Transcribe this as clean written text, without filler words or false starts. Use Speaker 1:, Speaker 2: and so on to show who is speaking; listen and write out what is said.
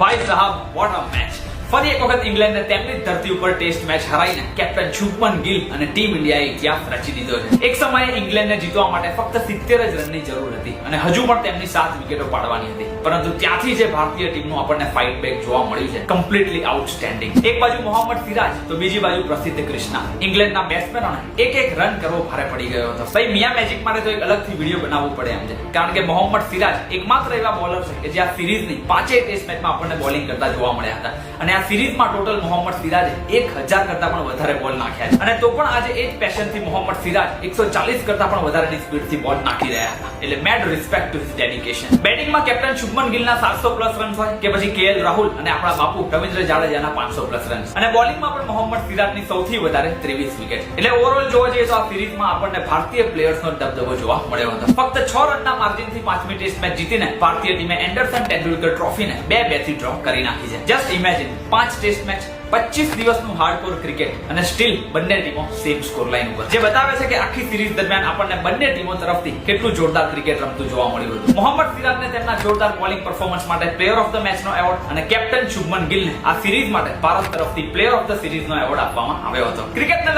Speaker 1: ભાઈ સાહેબ what a match. ફરી એક વખત ઇંગ્લેન્ડને તેમની ધરતી ઉપર ટેસ્ટ મેચ હરાઈને કેપ્ટન શુભમન ગિલ અને ટીમ ઇન્ડિયાએ ઇતિહાસ રચી દીધો છે. એક સમયે ઇંગ્લેન્ડને જીતવા માટે ફક્ત 70 જ રનની જરૂર હતી અને હજુ પણ તેમની 7 વિકેટો પાડવાની હતી. પરંતુ ત્યાંથી જે ભારતીય ટીમનું આપણને ફાઇટ બેક જોવા મળ્યું છે કમ્પ્લીટલી આઉટસ્ટેન્ડિંગ. એક બાજુ મોહમ્મદ સિરાજ તો બીજી બાજુ પ્રસિદ્ધ ક્રિષ્ના. ઇંગ્લેન્ડના બેટ્સમેનોને એક રન કરવો ભારે પડી ગયો હતો. ભાઈ મિયા મેજિક માટે તો એક અલગથી વિડીયો બનાવવું પડે એમ છે, કારણ કે મોહમ્મદ સિરાજ એકમાત્ર એવા બોલર છે કે જે આ સિરીઝની 5 ટેસ્ટ મેચમાં આપણને બોલિંગ કરતા જોવા મળ્યા હતા. અને આ સિરીઝમાં ટોટલ મોહમ્મદ સિરાજે 1000 કરતા પણ વધારે બોલ નાખ્યા છે. અને તો પણ આજે એ જ પેશનથી મોહમ્મદ સિરાજ 140 કરતા પણ વધારેની સ્પીડથી બોલ નાખી રહ્યા હતા. એટલે mad respect to his dedication. બેટિંગમાં કેપ્ટન શુભમન ગિલના 700+ રન્સ હોય કે પછી કેએલ રાહુલ અને આપણા બાપુ રવિન્દ્ર જાડેજાના 500+ રન્સ. અને બોલિંગમાં પણ મોહમ્મદ સિરાજની સૌથી વધારે 23 વિકેટ. એટલે ઓવરઓલ જોવા જઈએ તો આ સિરીઝમાં આપણને ભારતીય પ્લેયર્સનો દબદબો જોવા મળ્યો હતો. ફક્ત 6 રનના માર્જિનથી 5મી ટેસ્ટ મેચ જીતીને ભારતીય ટીમે એન્ડરસન તેંડુલકર ટ્રોફીને 2-2 થી ડ્રો કરી નાખી છે. જસ્ટ ઇમેજિન 5 ટેસ્ટ મેચ, 25 દિવસનું હાર્ડકોર ક્રિકેટ અને સ્ટીલ બંને ટીમો સેમ સ્કોર લાઈન ઉપર. જે બતાવે છે કે આખી સિરીઝ દરમિયાન આપણને બંને ટીમો તરફથી કેટલું જોરદાર ક્રિકેટ રમતું જોવા મળ્યું હતું. મોહમ્મદ સિરાજને તેમના જોરદાર બોલિંગ પરફોર્મન્સ માટે પ્લેયર ઓફ ધ મેચનો એવોર્ડ અને કેપ્ટન શુભમન ગિલને આ સિરીઝ માટે ભારત તરફથી પ્લેયર ઓફ ધ સિરીઝનો એવોર્ડ આપવામાં આવ્યો હતો. ક્રિકેટને